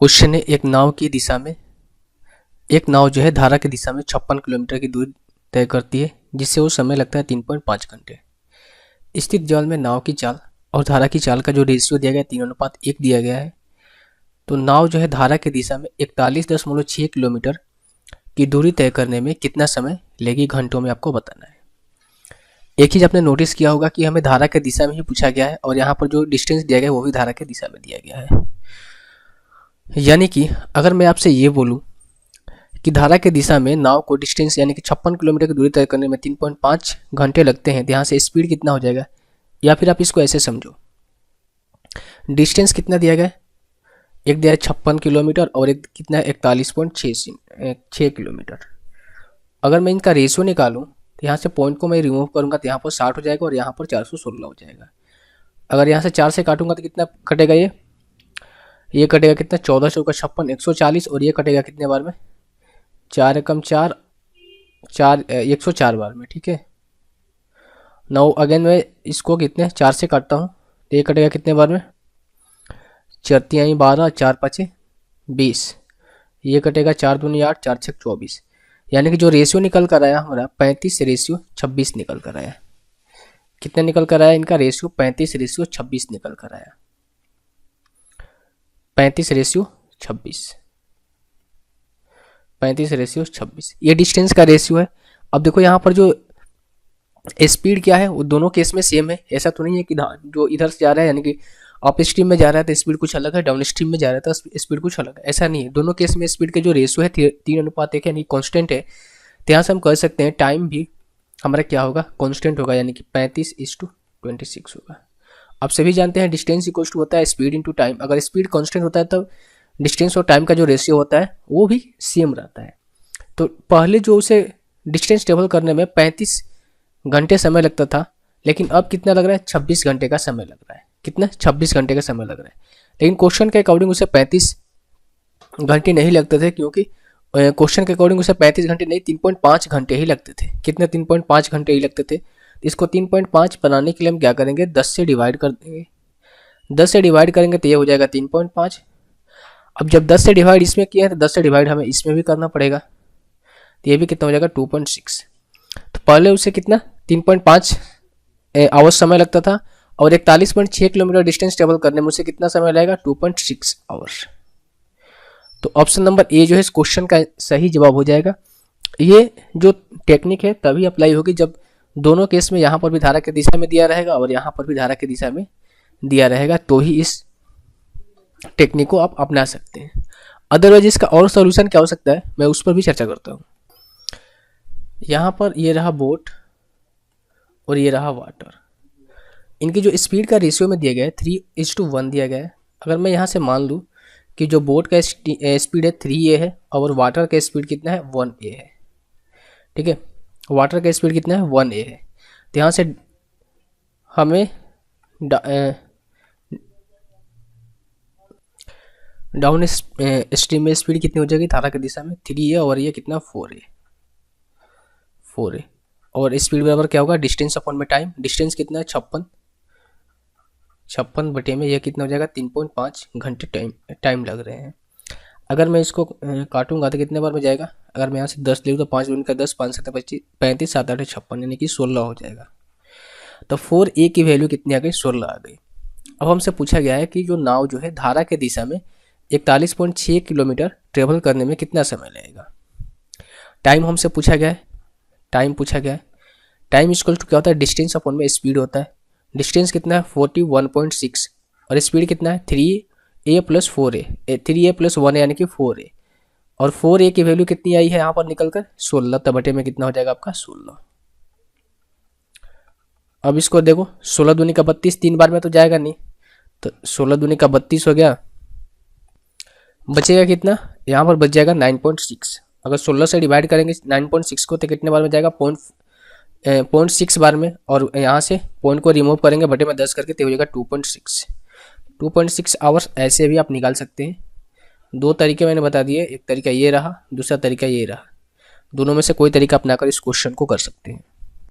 Question है, एक नाव जो है धारा की दिशा में 56 किलोमीटर की दूरी तय करती है, जिससे वो समय लगता है 3.5 घंटे। स्थित जल में नाव की चाल और धारा की चाल का जो रेशियो दिया गया है 3:1 दिया गया है। तो नाव जो है धारा की दिशा में 41.6 किलोमीटर की दूरी तय करने में कितना समय लेगी, घंटों में आपको बताना है। एक चीज आपने नोटिस किया होगा कि हमें धारा की दिशा में ही पूछा गया है और यहाँ पर जो डिस्टेंस दिया गया है वो भी धारा की दिशा में दिया गया है। यानी कि अगर मैं आपसे ये बोलूं कि धारा की दिशा में नाव को डिस्टेंस यानी कि 56 किलोमीटर की दूरी तय करने में 3.5 घंटे लगते हैं, तो यहाँ से स्पीड कितना हो जाएगा, या फिर आप इसको ऐसे समझो, डिस्टेंस कितना दिया गया है, एक दिया है 56 किलोमीटर और एक कितना है 41.6 किलोमीटर। अगर मैं इनका रेशियो निकालूं तो यहाँ से पॉइंट को मैं रिमूव करूंगा तो यहाँ पर 60 हो जाएगा और यहाँ पर 416 हो जाएगा। अगर यहाँ से 4 से काटूंगा तो कितना कटेगा, ये कटेगा कितना, 14 चौका 56 140, और ये कटेगा कितने बार में, 4 एकम 4 104 बार में। ठीक है, नाउ अगेन मैं इसको कितने 4 से काटता हूँ तो ये कटेगा कितने बार में, 4 तिहाई 12 4 पचे 20, ये कटेगा 4 दूनी 8 4 छक 24। यानी कि जो रेशियो निकल कर आया हमारा 35:26 निकल कर आया। कितना निकल कर आया, इनका रेशियो 35:26 निकल कर आया, 35:26 ये डिस्टेंस का रेशियो है। अब देखो यहाँ पर जो स्पीड क्या है वो दोनों केस में सेम है। ऐसा तो नहीं है कि जो इधर से जा रहा है यानी कि अप स्ट्रीम में जा रहा है तो स्पीड कुछ अलग है, डाउन स्ट्रीम में जा रहा है तो स्पीड कुछ अलग है, ऐसा नहीं है। दोनों केस में स्पीड के जो रेशियो है 3:1 यानी कांस्टेंट है। तो यहाँ से हम कह सकते हैं टाइम भी हमारा क्या होगा, कांस्टेंट होगा, यानी कि 35:26 होगा। आप सभी जानते हैं डिस्टेंस इक्वल्स टू होता है स्पीड इंटू टाइम। अगर स्पीड कांस्टेंट होता है तब डिस्टेंस और टाइम का जो रेशियो होता है वो भी सेम रहता है। तो पहले जो उसे डिस्टेंस ट्रेवल करने में 35 घंटे समय लगता था, लेकिन अब कितना लग रहा है, 26 घंटे का समय लग रहा है। कितना, 26 घंटे का समय लग रहा है। लेकिन क्वेश्चन के अकॉर्डिंग उसे 35 घंटे नहीं लगते थे, क्योंकि क्वेश्चन के अकॉर्डिंग उसे 35 घंटे नहीं 3.5 घंटे ही लगते थे। कितने, 3.5 घंटे ही लगते थे। इसको 3.5 बनाने के लिए हम क्या करेंगे, 10 से डिवाइड कर देंगे। 10 से डिवाइड करेंगे तो ये हो जाएगा 3.5। अब जब 10 से डिवाइड इसमें किया है तो 10 से डिवाइड हमें इसमें भी करना पड़ेगा, तो ये भी कितना हो जाएगा 2.6। तो पहले उसे कितना 3.5 आवर्स समय लगता था और 41.6 किलोमीटर डिस्टेंस ट्रेवल करने में उसे कितना समय लगेगा, 2.6 आवर्स। तो ऑप्शन नंबर ए जो है इस क्वेश्चन का सही जवाब हो जाएगा। ये जो टेक्निक है तभी अप्लाई होगी जब दोनों केस में यहाँ पर भी धारा की दिशा में दिया रहेगा और यहाँ पर भी धारा की दिशा में दिया रहेगा, तो ही इस टेक्निक को आप अपना सकते हैं। अदरवाइज इसका और सॉल्यूशन क्या हो सकता है, मैं उस पर भी चर्चा करता हूँ। यहाँ पर ये रहा बोट और ये रहा वाटर। इनकी जो स्पीड का रेशियो में दिया गया है 3:1 दिया गया है। अगर मैं यहाँ से मान लूँ कि जो बोट का स्पीड है 3a है और वाटर का स्पीड कितना है 1a है। ठीक है, वाटर का स्पीड कितना है 1a है। तो यहाँ से हमें डाउन स्ट्रीम में स्पीड कितनी हो जाएगी धारा की दिशा में 3a और ये कितना 4a और स्पीड बराबर क्या होगा, डिस्टेंस अपॉन में टाइम। डिस्टेंस कितना है 56 बटे में ये कितना हो जाएगा 3.5 घंटे टाइम लग रहे हैं। अगर मैं इसको काटूंगा तो कितने बार में जाएगा, अगर मैं यहाँ से 10 ले लूँ तो 5 दूनी का 10 5 7 25 35 7 8 56 यानी कि 16 हो जाएगा। तो 4a की वैल्यू कितनी आ गई, 16 आ गई। अब हमसे पूछा गया है कि जो नाव जो है धारा के दिशा में 41.6 किलोमीटर ट्रेवल करने में कितना समय लगेगा। टाइम हमसे पूछा गया है, टाइम इक्वल टू क्या होता है, डिस्टेंस अपॉन में स्पीड होता है। डिस्टेंस कितना है 41.6 और स्पीड कितना है 3a + 4a 3a + 1a यानी कि 4a, और 4a की वैल्यू कितनी आई है यहाँ पर निकल कर 16, तो बटे में कितना हो जाएगा आपका 16। अब इसको देखो 16 दूनी का 32 3 बार में तो जाएगा नहीं, तो 16 दूनी का 32 हो गया, बचेगा कितना, यहाँ पर बच जाएगा 9.6। अगर 16 से डिवाइड करेंगे 9.6 को तो कितने बार में जाएगा 0.6 बार में, और यहाँ से पॉइंट को रिमूव करेंगे बटे में 10 करके तो हो जाएगा 2.6 आवर्स। ऐसे भी आप निकाल सकते हैं। दो तरीके मैंने बता दिए, एक तरीका ये रहा, दूसरा तरीका ये रहा। दोनों में से कोई तरीका अपनाकर इस क्वेश्चन को कर सकते हैं।